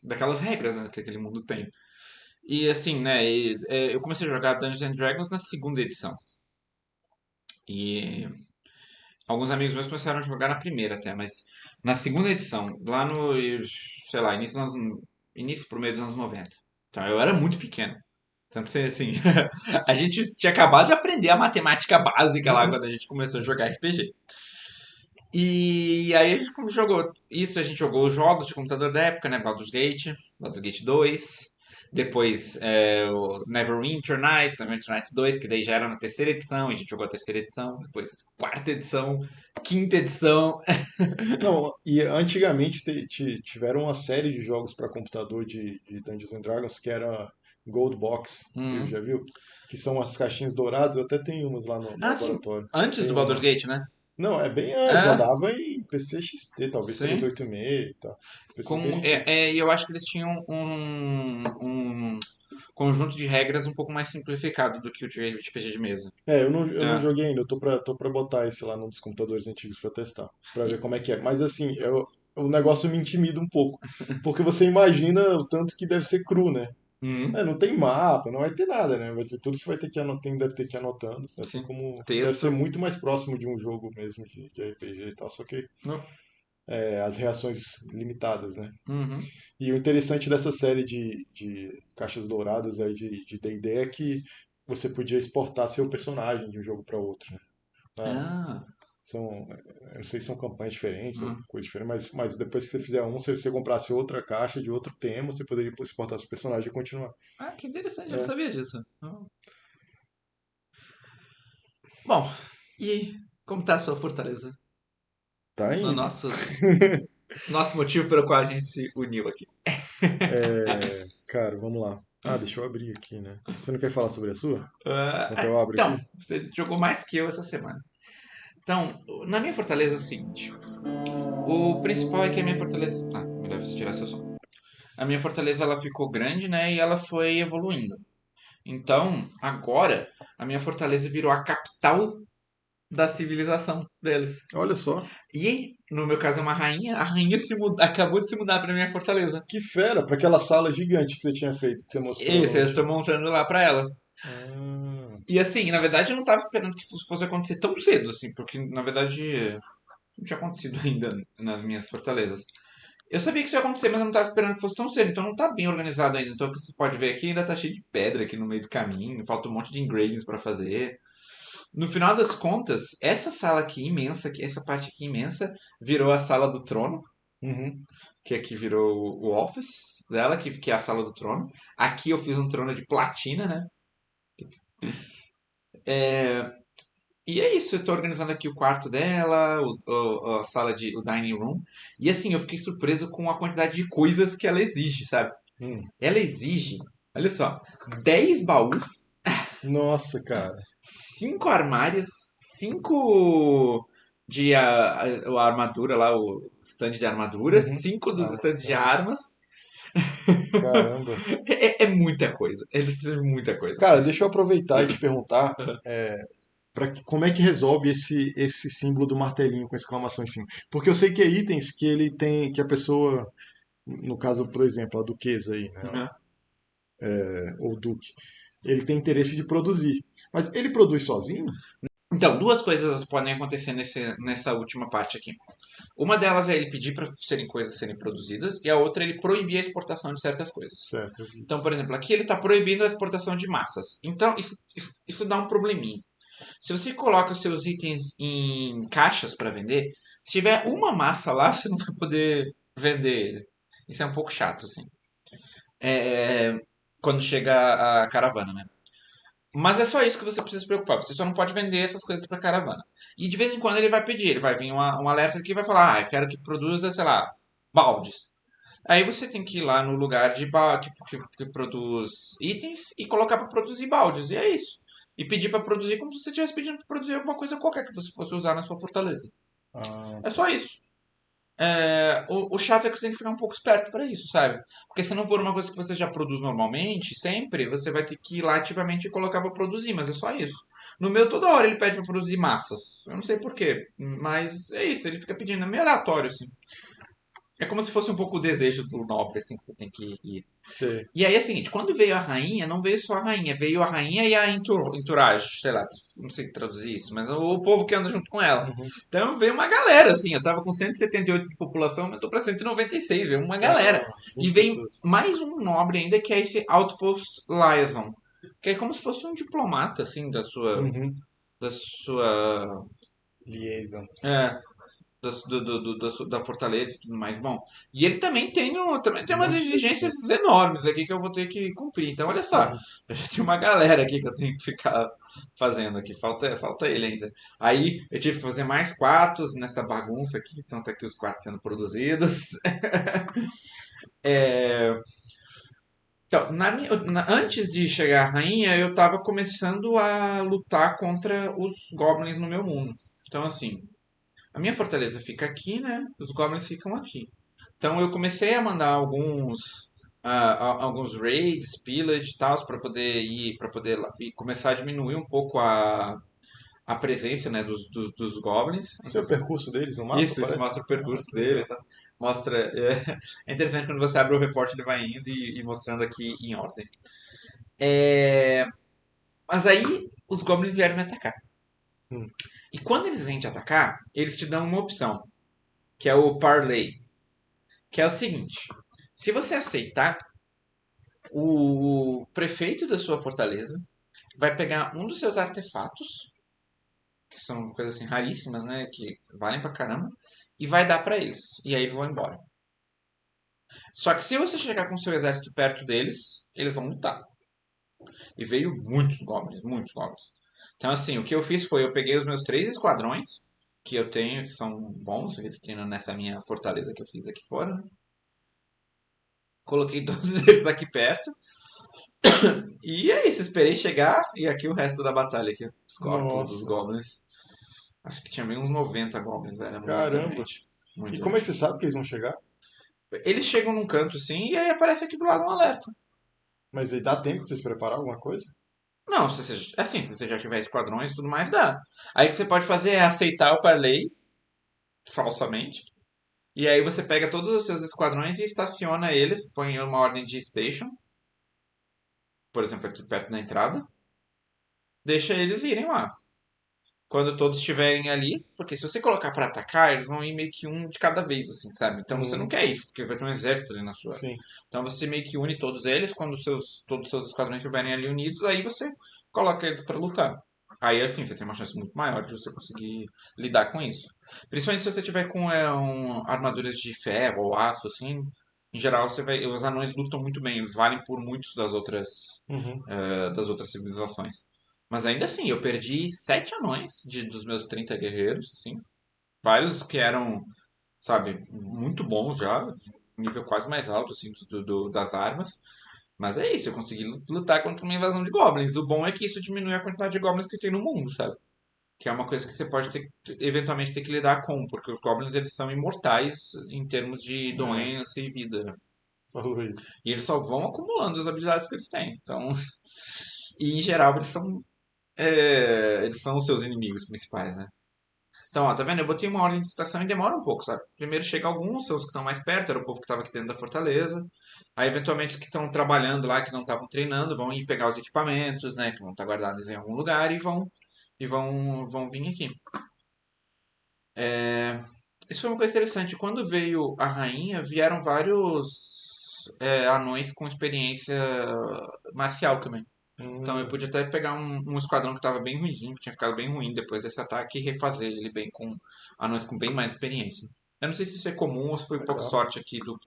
daquelas regras, né, que aquele mundo tem. E assim, né, eu comecei a jogar Dungeons and Dragons na segunda edição. E alguns amigos meus começaram a jogar na primeira até, mas na segunda edição, lá no, sei lá, início pro meio dos anos 90. Então eu era muito pequeno. Então, pra você, assim, a gente tinha acabado de aprender a matemática básica lá Uhum. quando a gente começou a jogar RPG. E aí a gente jogou isso, a gente jogou os jogos de computador da época, né? Baldur's Gate 2. Depois o Neverwinter Nights 2, que daí já era na terceira edição, a gente jogou a terceira edição, depois quarta edição, quinta edição. Não, e antigamente tiveram uma série de jogos para computador de Dungeons and Dragons que era Gold Box, você Hum. já viu? Que são as caixinhas douradas, eu até tenho umas lá no Ah, sim, laboratório. antes Tem do Baldur's uma. Gate, né? Não, é bem antes, É, rodava em PC XT, talvez sim. 386 e tal. PCs bem antigos. E eu acho que eles tinham um conjunto de regras um pouco mais simplificado do que o de RPG de mesa. Eu não É. joguei ainda, eu tô pra botar esse lá num dos computadores antigos pra testar, pra ver E- como é que é. Mas assim, o negócio me intimida um pouco, porque você imagina o tanto que deve ser cru, né? Uhum. Não tem mapa, não vai ter nada, né? Vai ser tudo você vai ter que deve ter que ir anotando, assim Sim. como deve ser Texto. muito mais próximo de um jogo mesmo de RPG e tal, só que Não. as reações limitadas, né? Uhum. E o interessante dessa série de caixas douradas aí de D&D é que você podia exportar seu personagem de um jogo para outro, né? Ah, Ah, são, eu não sei se são campanhas diferentes ou hum. coisas diferentes, mas depois que você fizer um, se você comprasse outra caixa de outro tema, você poderia exportar seu personagem e continuar. Que interessante, eu não É, sabia disso. Bom, e como tá a sua fortaleza? tá No indo. nosso motivo pelo qual a gente se uniu aqui. Cara, vamos lá. Ah, deixa eu abrir aqui, né? Você não quer falar sobre a sua? Enquanto eu abro Então, aqui? você jogou mais que eu essa semana. Então, na minha fortaleza é o seguinte: o principal é que a minha fortaleza. Ah, melhor você tirar seu som. A minha fortaleza ela ficou grande, né? E ela foi evoluindo. Então, agora, a minha fortaleza virou a capital da civilização deles. Olha só, E, no meu caso, é uma rainha. A rainha acabou de se mudar para minha fortaleza. que fera, para aquela sala gigante que você tinha feito, que você mostrou no Isso, eu estou último. montando lá para ela. Ah, E assim, na verdade, eu não estava esperando que isso fosse acontecer tão cedo, assim, porque na verdade não tinha acontecido ainda nas minhas fortalezas. Eu sabia que isso ia acontecer, mas eu não estava esperando que fosse tão cedo, então não está bem organizado ainda. Então, o que você pode ver aqui ainda está cheio de pedra aqui no meio do caminho, falta um monte de engravings para fazer. No final das contas, essa sala aqui imensa, essa parte aqui imensa, virou a sala do trono, uhum. que aqui virou o office dela, que é a sala do trono. Aqui eu fiz um trono de platina, né? E é isso, eu tô organizando aqui o quarto dela, a sala o dining room. E assim, eu fiquei surpreso com a quantidade de coisas que ela exige, sabe? Hum. Ela exige, olha só, 10 baús, Nossa, cara. 5 armários, 5 de a armadura lá, o stand de armadura, Uhum. 5 dos Ah, stands de bastante. armas. Caramba. É muita coisa. Eles precisam de muita coisa. Cara, deixa eu aproveitar e te perguntar como é que resolve esse símbolo do martelinho com exclamação em cima. Porque eu sei que é itens que ele tem, que a pessoa, no caso, por exemplo, a duquesa aí, né? Uhum. Ou o duque, ele tem interesse de produzir. Mas ele produz sozinho? Então, duas coisas podem acontecer nessa última parte aqui. Uma delas é ele pedir para serem coisas serem produzidas e a outra é ele proibir a exportação de certas coisas. Certo, eu vi Então, isso. por exemplo, aqui ele está proibindo a exportação de massas. Então, isso dá um probleminha. Se você coloca os seus itens em caixas para vender, se tiver uma massa lá, você não vai poder vender ele. Isso é um pouco chato, assim. É, quando chega a caravana, né? Mas é só isso que você precisa se preocupar. Você só não pode vender essas coisas para caravana. E de vez em quando ele vai pedir, ele vai vir um alerta que vai falar, eu quero que produza, sei lá, baldes. Aí você tem que ir lá no lugar de que produz itens e colocar para produzir baldes. E é isso. E pedir para produzir como se você estivesse pedindo para produzir alguma coisa qualquer que você fosse usar na sua fortaleza. Ah, É tá. só isso. O chato é que você tem que ficar um pouco esperto para isso, sabe? Porque se não for uma coisa que você já produz normalmente, sempre, você vai ter que ir lá ativamente e colocar para produzir, mas é só isso. No meu, toda hora ele pede para produzir massas. Eu não sei por quê, mas é isso, ele fica pedindo, é meio aleatório, assim. É como se fosse um pouco o desejo do nobre, assim, que você tem que ir. Sei. E aí é o seguinte, quando veio a rainha, não veio só a rainha e a entourage, sei lá, não sei traduzir isso, mas o povo que anda junto com ela. Uhum. Então veio uma galera, assim, eu tava com 178 de população, mas tô pra 196, veio uma galera. Ah, E 20 veio pessoas. mais um nobre ainda, que é esse Outpost Liaison, que é como se fosse um diplomata, assim, Uhum. da sua, Liaison. é, da Fortaleza e tudo mais. Bom, e ele também tem Um umas monte de exigências gente. enormes aqui que eu vou ter que cumprir. Então, olha só, Uhum. eu já tenho uma galera aqui que eu tenho que ficar fazendo aqui. Falta ele ainda. Aí eu tive que fazer mais quartos nessa bagunça aqui. Então, tá aqui os quartos sendo produzidos. É, então, antes de chegar a rainha, eu tava começando a lutar contra os goblins no meu mundo. Então, assim, a minha fortaleza fica aqui, né? Os goblins ficam aqui. Então eu comecei a mandar alguns raids, pillage e tal, para poder ir, para poder e começar a diminuir um pouco a presença, né, dos goblins. Isso é o percurso deles no mapa, Isso parece? mostra o Ah, percurso que dele, legal. tá? Mostra, é interessante quando você abre o repórter ele vai indo e mostrando aqui em ordem. É, mas aí os goblins vieram me atacar. Hum. E quando eles vêm te atacar, eles te dão uma opção, que é o Parley, que é o seguinte: se você aceitar, o prefeito da sua fortaleza vai pegar um dos seus artefatos que são coisas assim raríssimas, né? Que valem pra caramba, e vai dar pra eles. E aí eles vão embora. Só que se você chegar com seu exército perto deles, eles vão lutar. E veio muitos goblins, muitos goblins. Então, assim, o que eu fiz foi, eu peguei os meus 3 esquadrões, que eu tenho, que são bons, que treinam nessa minha fortaleza que eu fiz aqui fora, né? Coloquei todos eles aqui perto. E é isso, esperei chegar, e aqui o resto da batalha, aqui, os corpos dos Nossa, goblins. Acho que tinha bem uns 90 goblins, era muita caramba. gente. E Muita como é que gente. você sabe que eles vão chegar? Eles chegam num canto assim, e aí aparece aqui do lado um alerta. Mas aí dá tempo de você se preparar alguma coisa? Não, se você, assim, se você já tiver esquadrões e tudo mais, dá. Aí o que você pode fazer é aceitar o parley, falsamente. E aí você pega todos os seus esquadrões e estaciona eles, põe uma ordem de station, por exemplo, aqui perto da entrada. Deixa eles irem lá. Quando todos estiverem ali, porque se você colocar pra atacar, eles vão ir meio que um de cada vez, assim, sabe? Então você não Uhum, quer isso, porque vai ter um exército ali na sua. sim. Então você meio que une todos eles, quando todos os seus esquadrões estiverem ali unidos, aí você coloca eles pra lutar. Aí assim, você tem uma chance muito maior de você conseguir lidar com isso. Principalmente se você tiver com armaduras de ferro ou aço, assim. Em geral, os anões lutam muito bem, eles valem por muitos Uhum. das outras civilizações. Mas ainda assim, eu perdi 7 anões dos meus 30 guerreiros, assim. Vários que eram, sabe, muito bons já, nível quase mais alto, assim, das armas. Mas é isso, eu consegui lutar contra uma invasão de goblins. O bom é que isso diminui a quantidade de goblins que tem no mundo, sabe? Que é uma coisa que você pode eventualmente ter que lidar com, porque os goblins eles são imortais em termos de É, doença e vida, né? falou isso. E eles só vão acumulando as habilidades que eles têm. Então, e em geral eles são os seus inimigos principais, né? Então, ó, tá vendo? Eu botei uma ordem de estação e demora um pouco, sabe? Primeiro chega alguns, são os que estão mais perto, era o povo que estava aqui dentro da fortaleza. Aí, eventualmente, os que estão trabalhando lá, que não estavam treinando, vão ir pegar os equipamentos, né? Que vão estar guardados em algum lugar e vão vir aqui. Isso foi uma coisa interessante. Quando veio a rainha, vieram vários anões com experiência marcial também. Então eu Hum, podia até pegar um esquadrão que estava bem ruimzinho, que tinha ficado bem ruim depois desse ataque, e refazer ele bem com anões com bem mais experiência. Eu não sei se isso é comum ou se foi um pouco legal. sorte aqui do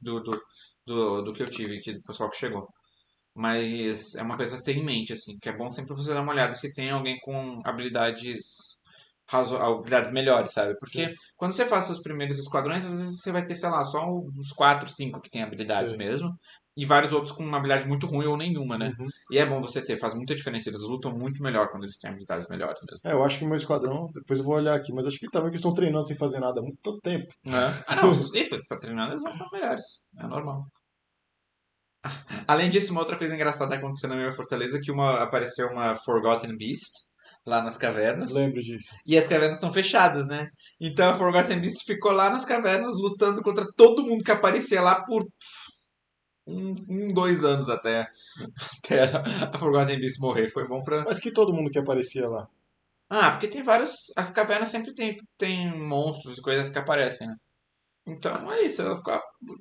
que eu tive, aqui do pessoal que chegou. Mas é uma coisa a ter em mente, assim, que é bom sempre você dar uma olhada se tem alguém com habilidades melhores, sabe? Sim, Porque quando você faz seus primeiros esquadrões, às vezes você vai ter, sei lá, só uns 4, 5 que tem habilidades sei. mesmo, e vários outros com uma habilidade muito ruim ou nenhuma, né? Uhum. E é bom você ter, faz muita diferença. Eles lutam muito melhor quando eles têm habilidades melhores mesmo. É, eu acho que meu esquadrão, depois eu vou olhar aqui, mas acho que também que eles estão treinando sem fazer nada há muito tempo. Né? Ah, não, isso, você tá treinando, eles vão ficar melhores. É normal. Além disso, uma outra coisa engraçada aconteceu na minha fortaleza, que apareceu uma Forgotten Beast lá nas cavernas. Lembro disso. E as cavernas estão fechadas, né? Então a Forgotten Beast ficou lá nas cavernas lutando contra todo mundo que aparecia lá por 2 anos até a Forgotten Beast morrer. Foi bom pra. Mas que todo mundo que aparecia lá. Ah, porque tem vários. As cavernas sempre tem monstros e coisas que aparecem, né? Então é isso.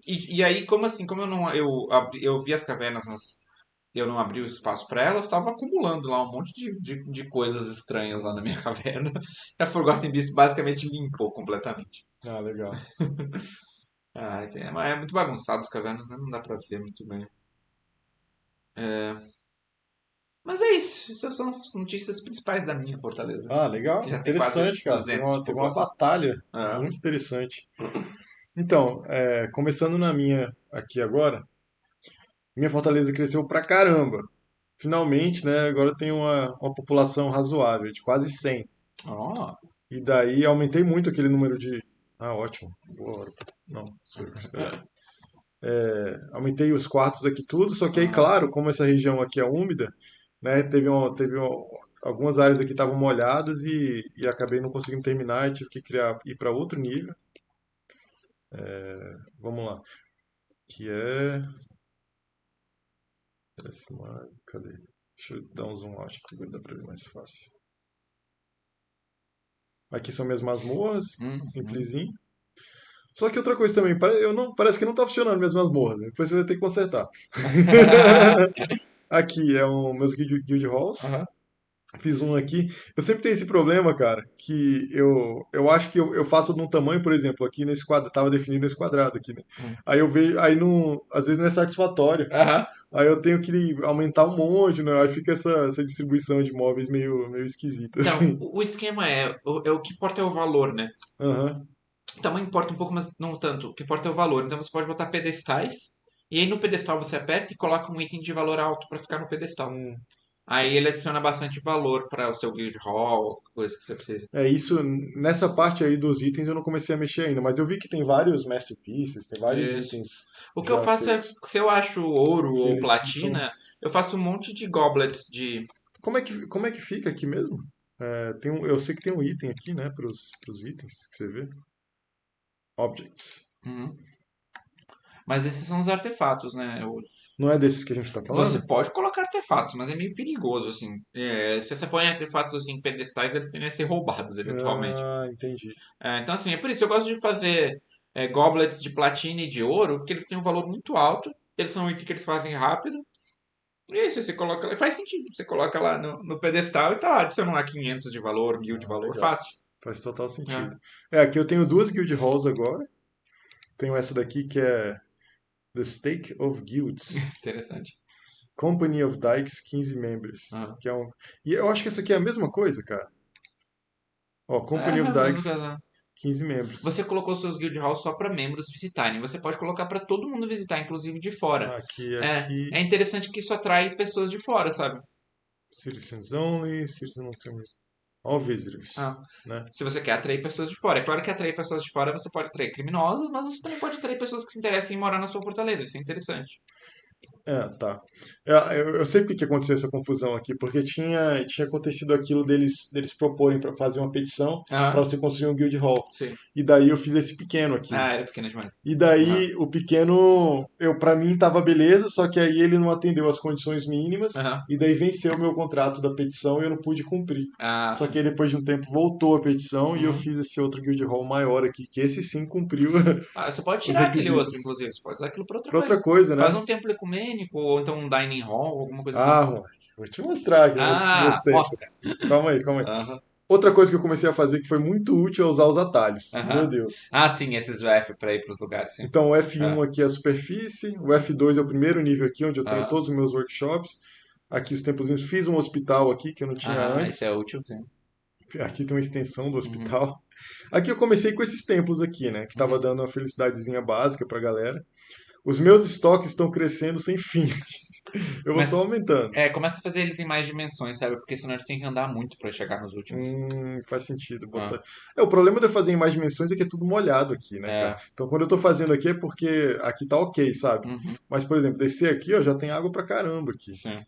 E aí, como assim? Como eu não. Eu vi as cavernas, mas eu não abri o espaço pra elas, estava acumulando lá um monte de coisas estranhas lá na minha caverna. A Forgotten Beast basicamente limpou completamente. Ah, legal. Ah, é muito bagunçado as cavernas, né? Não dá pra ver muito bem. Mas é isso. Essas são as notícias principais da minha fortaleza. Ah, Que legal. já tem quase Interessante, cara. 200 de Teve uma população. batalha Ah, muito interessante. Então, começando na minha aqui agora, minha fortaleza cresceu pra caramba. Finalmente, né? Agora tem uma população razoável, de quase 100. ó, E daí aumentei muito aquele número de. Ah, ótimo. Boa hora. Não, sou eu que estou. Aumentei os quartos aqui tudo, só que aí, ah, claro, como essa região aqui é úmida, né? Algumas áreas aqui estavam molhadas e acabei não conseguindo terminar e tive que ir para outro nível. Vamos lá. Que é. Cadê? Deixa eu dar um zoom out aqui, dá pra ver mais fácil. Aqui são minhas masmorras, uhum. simplesinho. Só que outra coisa também, parece que não tá funcionando minhas masmorras, né? Depois você vai ter que consertar. Aqui é o meus guild halls. Aham. Fiz um aqui. Eu sempre tenho esse problema, cara, que eu acho que eu faço num tamanho, por exemplo, aqui nesse quadrado, tava definindo esse quadrado aqui, né? Hum. Aí eu vejo, aí não, às vezes não é satisfatório. Aham. Aí eu tenho que aumentar um monte, né? Aí fica essa distribuição de móveis meio esquisita, Então, assim. o esquema o que importa é o valor, né? Aham. O tamanho importa um pouco, mas não tanto. O que importa é o valor. Então você pode botar pedestais, e aí no pedestal você aperta e coloca um item de valor alto para ficar no pedestal. Hum. Aí ele adiciona bastante valor para o seu guild hall, coisa que você precisa. É isso, nessa parte aí dos itens eu não comecei a mexer ainda, mas eu vi que tem vários masterpieces, tem vários Isso. itens O que eu já faço é, feitos, se eu acho ouro que ou eles ficam. platina, eu faço um monte de goblets de. Como é que fica aqui mesmo? É, eu sei que tem um item aqui, né, pros itens que você vê. Objects. Uhum. Mas esses são os artefatos, né? Não é desses que a gente tá Você falando? pode colocar artefatos, mas é meio perigoso, assim. Se você põe artefatos em pedestais, eles tendem a ser roubados, eventualmente. Ah, entendi. Então, assim, é por isso que eu gosto de fazer goblets de platina e de ouro, porque eles têm um valor muito alto. Eles são itens que eles fazem rápido. E aí, você coloca lá, faz sentido. Você coloca lá no pedestal e tá lá, adiciona lá 500 de valor, 1000 de Ah, valor, legal. fácil. Faz total É, sentido. É, aqui eu tenho duas guild halls agora. Tenho essa daqui que é The Stake of Guilds. interessante. Company of Dykes, 15 members. Aham. Que é um... E eu acho que essa aqui é a mesma coisa, cara. Ó, É, Company of mesmo Dykes, caso. 15 membros. Você colocou seus guild halls só para membros visitarem. Você pode colocar para todo mundo visitar, inclusive de fora. É Aqui, interessante que isso atrai pessoas de fora, sabe? Citizens Only, Citizens Only, All Visitors, Ah, né? se você quer atrair pessoas de fora. É claro que atrair pessoas de fora você pode atrair criminosos, mas você também pode atrair pessoas que se interessam em morar na sua fortaleza. Isso é interessante. É, tá. Eu sei porque que aconteceu essa confusão aqui, porque tinha acontecido aquilo deles proporem para fazer uma petição para Ah, você construir um guild hall. sim. E daí eu fiz esse pequeno aqui. Ah, era pequena demais. E Aham. daí o pequeno, para mim tava beleza, só que aí ele não atendeu as condições mínimas Aham. e daí venceu o meu contrato da petição e eu não pude cumprir. Ah, Só que sim. aí depois de um tempo voltou a petição e eu Uhum. fiz esse outro guild hall maior aqui, que esse sim cumpriu Ah, você pode os tirar aquele outro, requisitos. inclusive. Você pode usar aquilo pra outra Pra outra coisa. coisa, Faz né? um templo ecumênico, ou então um dining hall, alguma coisa assim. Ah, Juan, vou te mostrar aqui meus Ah, mostra. tempos. Calma aí, calma aí. Aham. Outra coisa que eu comecei a fazer que foi muito útil é usar os atalhos. Meu Aham. Deus. Ah, sim, esses do F pra ir pros lugares, sim. Então o F1 Ah, aqui é a superfície, o F2 é o primeiro nível aqui, onde eu tenho ah, todos os meus workshops. Aqui os templozinhos, fiz um hospital aqui que eu não tinha aham, isso antes. é útil, sim. Aqui tem uma extensão do Uhum, hospital. Aqui eu comecei com esses templos aqui, né? Que tava uhum. dando uma felicidadezinha básica pra galera. Os meus estoques estão crescendo sem fim. Eu vou só Mas, aumentando. começa a fazer eles em mais dimensões, sabe? Porque senão eles têm que andar muito pra chegar nos últimos. Faz sentido Ah, botar. O problema de eu fazer em mais dimensões é que é tudo molhado aqui, né, cara? é, Então quando eu tô fazendo aqui é porque aqui tá ok, sabe? uhum, Mas, por exemplo, descer aqui, ó, já tem água pra caramba aqui. sim.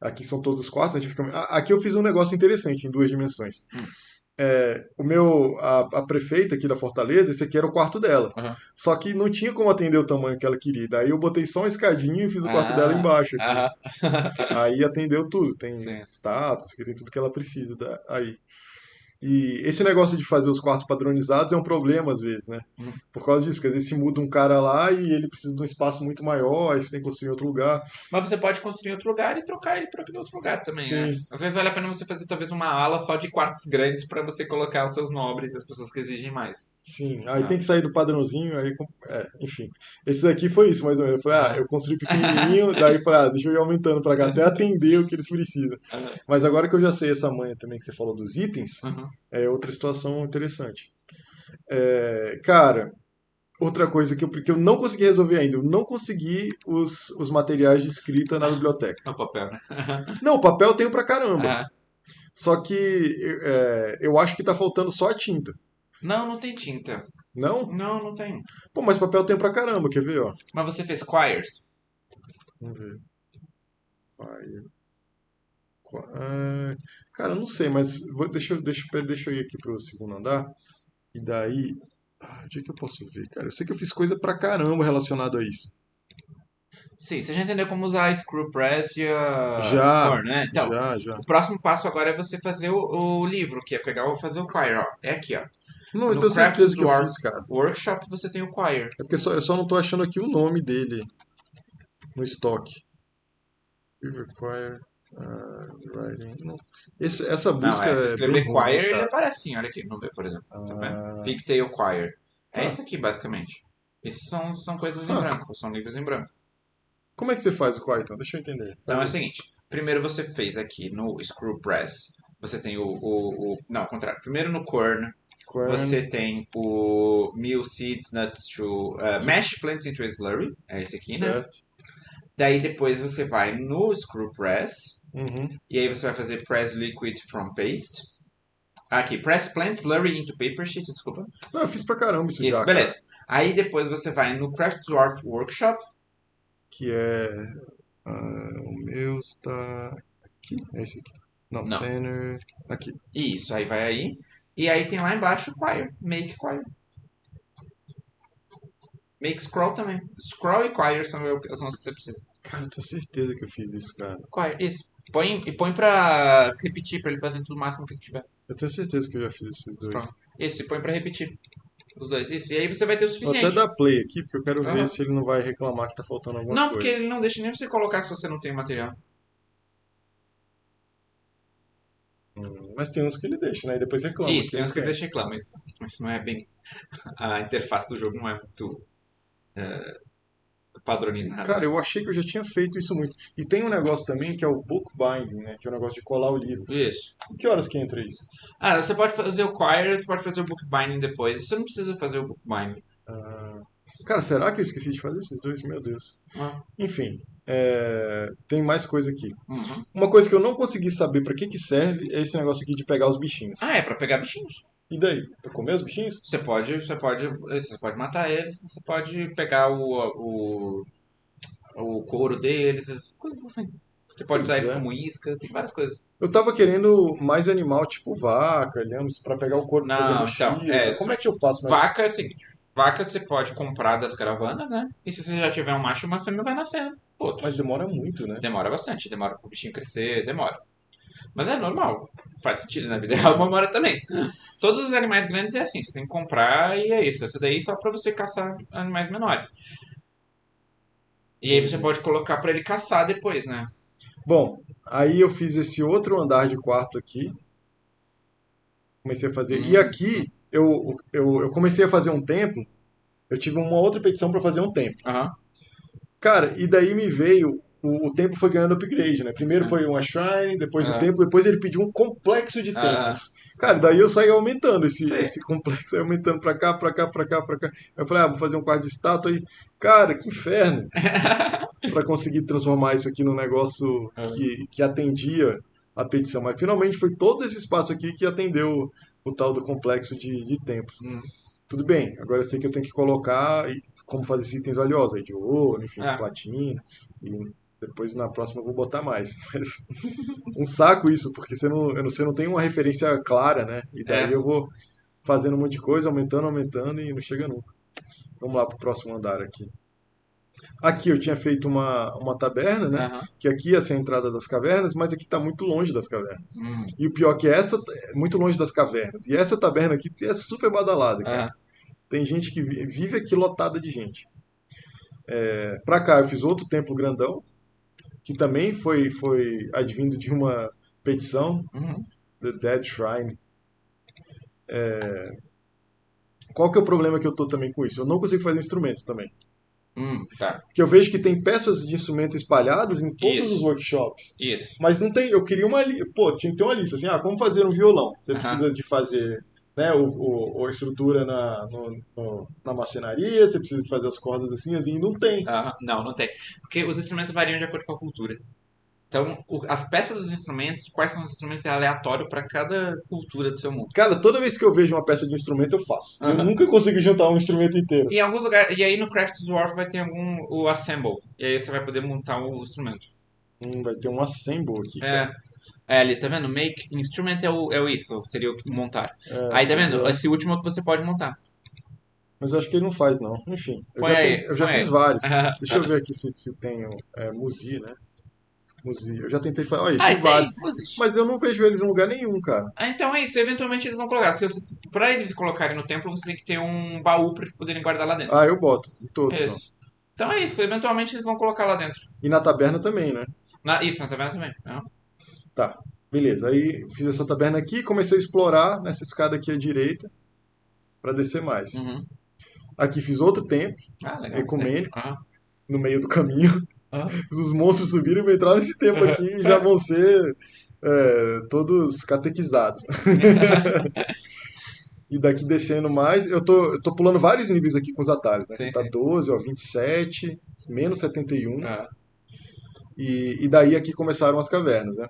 Aqui são todos os quartos, a gente fica... Aqui eu fiz um negócio interessante em duas dimensões. Hum, A prefeita aqui da Fortaleza, esse aqui era o quarto dela. aham. Só que não tinha como atender o tamanho que ela queria. Daí eu botei só uma escadinha e fiz o quarto dela Ah, embaixo aqui. aham. Aí atendeu tudo, tem Sim. status, tem tudo que ela precisa aí. E esse negócio de fazer os quartos padronizados é um problema às vezes, né? Uhum. Por causa disso, porque às vezes se muda um cara lá e ele precisa de um espaço muito maior, aí você tem que construir em outro lugar. Mas você pode construir em outro lugar e trocar ele para aquele outro lugar também, né? Sim, Às vezes vale a pena você fazer talvez uma ala só de quartos grandes para você colocar os seus nobres e as pessoas que exigem mais. sim. Aí Ah, tem que sair do padrãozinho, enfim. Esse daqui foi isso, mais ou menos. Eu falei, ah, eu construí pequenininho, daí eu falei, deixa eu ir aumentando pra cá até atender o que eles precisam. ah, Mas agora que eu já sei essa manha também que você falou dos itens, uhum. é outra situação interessante. Cara, outra coisa que eu não consegui resolver ainda, eu não consegui os materiais de escrita na biblioteca. É o papel, né? Não, o papel eu tenho pra caramba. Ah, Só que eu acho que tá faltando só a tinta. não, não tem tinta. Não? Não, não tem. Pô, mas papel eu tenho pra caramba, quer ver, ó? Mas você fez choirs? Vamos ver. Vai, cara, eu não sei, mas deixa eu ir aqui pro segundo andar. E daí. Onde é que eu posso ver, cara? Eu sei que eu fiz coisa pra caramba relacionado a isso. Sim, você já entendeu como usar a Screw Press e a Já, Core, né? Então, já. o próximo passo agora é você fazer o livro, que é pegar fazer o choir, ó. É aqui, ó. Não, eu No tenho Crafts certeza que eu Dwarf fiz, cara. Workshop você tem o choir. É porque eu só não tô achando aqui o nome dele no estoque. Require. Writing. Essa Não, busca é, se é bem escrever ruim, né, choir, ele cara? aparece assim, olha aqui, no meu, por exemplo. Tá vendo? Ah, Pigtail choir. É ah, isso aqui, basicamente. Esses são coisas em ah. branco, são livros em branco. Como é que você faz o Python? Deixa eu entender. Então Faz é o aí. seguinte, primeiro você fez aqui no Screw Press, você tem não, ao contrário. Primeiro no Quern, você Quern. tem o Meal Seeds Nuts to Mash Plants into a Slurry, é esse aqui, né? Certo. Daí depois você vai no Screw Press, Uhum. e aí você vai fazer Press Liquid from Paste. Aqui, Press Plant Slurry into Paper Sheet, desculpa. Não, eu fiz pra caramba isso Isso, já, cara. beleza. Aí depois você vai no Craft Dwarf Workshop. Que é. O meu está aqui. É esse aqui. Não, Não, Tanner. Aqui. isso, aí vai aí. E aí tem lá embaixo Choir, Make Choir. Make Scroll também. Scroll e Choir são os que você precisa. Cara, eu tenho certeza que eu fiz isso, cara. Choir, isso. Põe pra repetir, pra ele fazer tudo o máximo que ele tiver. Eu tenho certeza que eu já fiz esses Pronto. dois. Isso, e põe pra repetir. Os dois, isso. E aí você vai ter o Vou até suficiente. dar play aqui, porque eu quero ver Aham. se ele não vai reclamar que tá faltando alguma Não, porque coisa. ele não deixa nem você colocar se você não tem material. Mas tem uns que ele deixa, né? E depois reclama Isso, que tem não uns que ele tem. deixa reclama isso. Mas não é bem. A interface do jogo não é muito padronizada, Cara, né? eu achei que eu já tinha feito isso muito. E tem um negócio também que é o bookbinding, né? Que é o negócio de colar o livro. Isso. Que horas que entra isso? Ah, você pode fazer o Choir, você pode fazer o Bookbinding depois. Você não precisa fazer o Bookbinding. Ah, cara, será que eu esqueci de fazer esses dois? Meu Deus. Ah, Enfim, tem mais coisa aqui. uhum. Uma coisa que eu não consegui saber pra que que serve é esse negócio aqui de pegar os bichinhos. Ah, é pra pegar bichinhos. E daí? Pra comer os bichinhos? Você pode matar eles, você pode pegar o couro deles, essas coisas assim. Você pode usar Pois eles é. como isca, tem várias coisas. Eu tava querendo mais animal, tipo vaca, lhama, pra pegar o corpo e fazer Não, então, mochila. Como é que eu faço mais? vaca é o seguinte. Vaca você pode comprar das caravanas, né? E se você já tiver um macho e uma fêmea, vai nascendo Mas outros. demora muito, né? Demora bastante, demora pro bichinho crescer, demora. Mas é normal, faz sentido na vida real, Entendi. demora também. Todos os animais grandes é assim, você tem que comprar e é isso. Essa daí é só pra você caçar animais menores. E aí você Entendi. pode colocar pra ele caçar depois, né? Bom, aí eu fiz esse outro andar de quarto aqui. Comecei a fazer. E Hum, aqui eu comecei a fazer um templo. Eu tive uma outra petição para fazer um templo. aham, Cara, e daí me veio. O templo foi ganhando upgrade, né? Primeiro sim. foi uma shrine, depois o Aham, templo, depois ele pediu um complexo de aham, templos. Cara, daí eu saí aumentando sim. esse complexo, aí aumentando pra cá, pra cá, pra cá, pra cá. Aí eu falei, vou fazer um quarto de estátua aí. Cara, que inferno! Pra conseguir transformar isso aqui num negócio Aham, que atendia a petição. Mas finalmente foi todo esse espaço aqui que atendeu o tal do complexo de templos. hum, Tudo bem, agora eu sei que eu tenho que colocar como fazer esses itens valiosos, aí de ouro, enfim, de é, platina, e depois na próxima eu vou botar mais. Mas um saco isso, porque você não tem uma referência clara, né? E daí é, eu vou fazendo um monte de coisa, aumentando, aumentando e não chega nunca. Vamos lá pro próximo andar aqui. Aqui eu tinha feito uma taberna, né? aham, Que aqui ia ser a entrada das cavernas, mas aqui tá muito longe das cavernas. hum, E o pior é que essa é muito longe das cavernas. E essa taberna aqui é super badalada, cara. aham, Tem gente que vive aqui lotada de gente. Pra cá eu fiz outro templo grandão, que também foi advindo de uma petição, uhum, The Dead Shrine. Qual que é o problema que eu tô também com isso? Eu não consigo fazer instrumentos também. tá. Porque eu vejo que tem peças de instrumento espalhadas em todos os Isso, workshops. isso. Mas não tem, eu queria uma lista, pô, tinha que ter uma lista, assim, como fazer um violão? Você Aham. precisa de fazer, né, a estrutura na marcenaria, você precisa de fazer as cordas assim, não tem. Aham. Não, não tem. Porque os instrumentos variam de acordo com a cultura. Então, as peças dos instrumentos, quais são os instrumentos, é aleatório para cada cultura do seu mundo. Cara, toda vez que eu vejo uma peça de instrumento, eu faço. Eu Aham. nunca consigo juntar um instrumento inteiro. E em alguns lugares, e aí no Crafts Dwarf vai ter o Assemble. E aí você vai poder montar o instrumento. Vai ter um assemble aqui, É, cara. ali, tá vendo? Make instrument é o isso, seria o montar. Aí, tá Pois vendo? é. Esse último é o que você pode montar. Mas eu acho que ele não faz, não. Enfim, Põe aí, eu já põe fiz aí. vários. Deixa eu ver aqui se tenho Musi, né? Musi. Eu já tentei fazer. Olha, Ah, tem e tem, vários. existe. Mas eu não vejo eles em lugar nenhum, cara. Ah, então é isso, eventualmente eles vão colocar. Pra eles colocarem no templo, você tem que ter um baú pra eles poderem guardar lá dentro. Eu boto, em todos, É ó. isso. Então é isso, eventualmente eles vão colocar lá dentro. E na taberna também, né? Isso, na taverna também. Aham. Tá, beleza. Aí fiz essa taberna aqui e comecei a explorar nessa escada aqui à direita para descer mais. Uhum. Aqui fiz outro templo Ah, legal. Isso daí. ecumênico Aham. no meio do caminho. Aham. Os monstros subiram e vão entrar nesse templo aqui e já vão ser todos catequizados. E daqui descendo mais, eu tô pulando vários níveis aqui com os atalhos, né? Aqui Sim, tá sim. 12, ó, 27, menos 71. Aham. E daí aqui começaram as cavernas, né?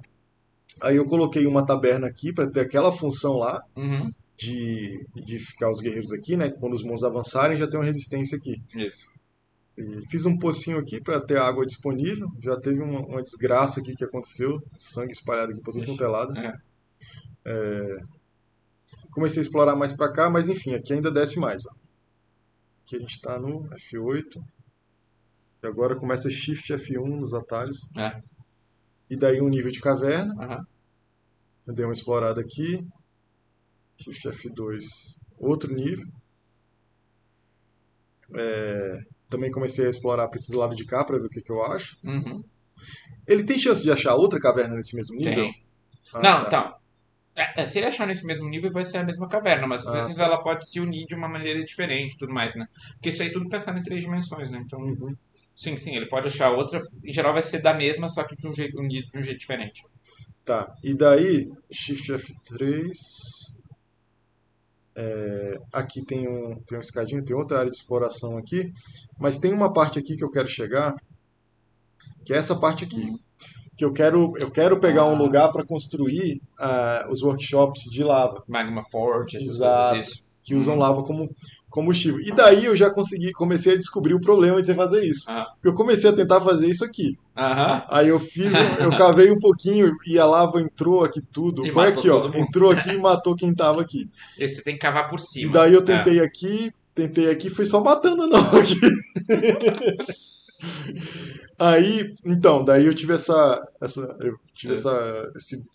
Aí eu coloquei uma taberna aqui para ter aquela função lá Uhum. de ficar os guerreiros aqui, né? Quando os monstros avançarem já tem uma resistência aqui. Isso. E fiz um pocinho aqui para ter água disponível. Já teve uma desgraça aqui que aconteceu, sangue espalhado aqui por tudo quanto Ixi. é lado. Aham. Comecei a explorar mais para cá, mas enfim, aqui ainda desce mais, ó. Aqui a gente tá no F8 e agora começa Shift F1 nos atalhos. É. E daí um nível de caverna. Aham. Eu dei uma explorada aqui. Shift F2, outro nível. Também comecei a explorar para esse lado de cá para ver o que eu acho. Uhum. Ele tem chance de achar outra caverna nesse mesmo nível? Tem. Ah, Não, tá. então. Se ele achar nesse mesmo nível, vai ser a mesma caverna, mas às Ah, vezes tá. ela pode se unir de uma maneira diferente e tudo mais, né? Porque isso aí tudo pensando em 3 dimensões, né? Então, Uhum. sim, sim, ele pode achar outra. Em geral vai ser da mesma, só que de um jeito unido de um jeito diferente. Tá. E daí, Shift F3. Aqui tem um escadinho, tem outra área de exploração aqui. Mas tem uma parte aqui que eu quero chegar, que é essa parte aqui. Uhum. Que eu quero pegar um Ah, lugar para construir os workshops de lava. Magma Forge, essas coisas, Exato. isso. Que usam Uhum. lava como combustível. E daí eu já comecei a descobrir o problema de você fazer isso. Ah, Porque eu comecei a tentar fazer isso aqui. aham. Aí eu cavei um pouquinho e a lava entrou aqui tudo. E Foi matou aqui, ó. todo mundo. Entrou aqui e matou quem tava aqui. E você tem que cavar por E cima. daí eu É. tentei aqui, fui só matando não aqui. Aí, então, daí eu tive esse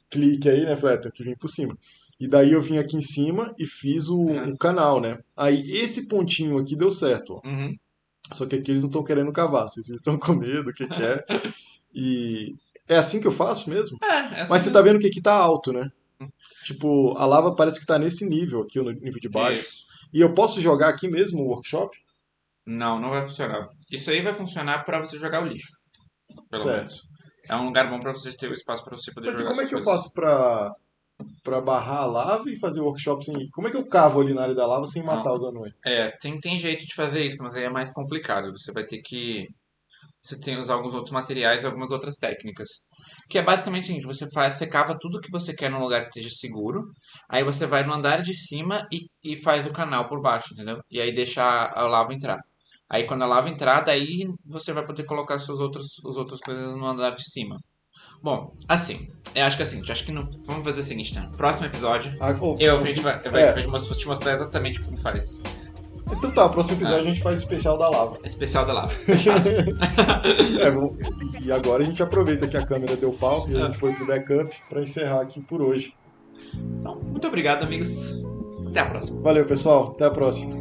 clique aí, né? Falei, tem que vir por cima. E daí eu vim aqui em cima e fiz Aham. um canal, né? Aí esse pontinho aqui deu certo, ó. Uhum. Só que aqui eles não estão querendo cavar, não sei se eles estão com medo, o que que é. E é assim que eu faço mesmo? É assim Mas você tá mesmo. vendo que aqui tá alto, né? Tipo, a lava parece que tá nesse nível aqui, no nível de baixo. Isso. E eu posso jogar aqui mesmo o workshop? Não, não vai funcionar. Isso aí vai funcionar para você jogar o lixo, pelo Certo. menos. É um lugar bom para você ter o espaço para você poder Mas e jogar como é suas que eu coisas. faço pra barrar a lava e fazer o workshop sem. Como é que eu cavo ali na área da lava sem Não. matar os anões? Tem jeito de fazer isso, mas aí é mais complicado. Você vai ter que. Você tem que usar alguns outros materiais e algumas outras técnicas. Que é basicamente o seguinte: você cava tudo que você quer num lugar que esteja seguro. Aí você vai no andar de cima e faz o canal por baixo, entendeu? E aí deixa a lava entrar. Aí quando a lava entrar, daí você vai poder colocar as outras coisas no andar de cima. Bom, assim, eu acho que assim, acho que vamos fazer o seguinte, tá? Próximo episódio, Ah, a gente vai te mostrar exatamente como faz. Então tá, próximo Ah, episódio a gente faz o especial da lava. especial da lava, fechado. E agora a gente aproveita que a câmera deu pau e a Ah, gente foi pro backup pra encerrar aqui por hoje. então, muito obrigado, amigos. Até a próxima. Valeu, pessoal. Até a próxima.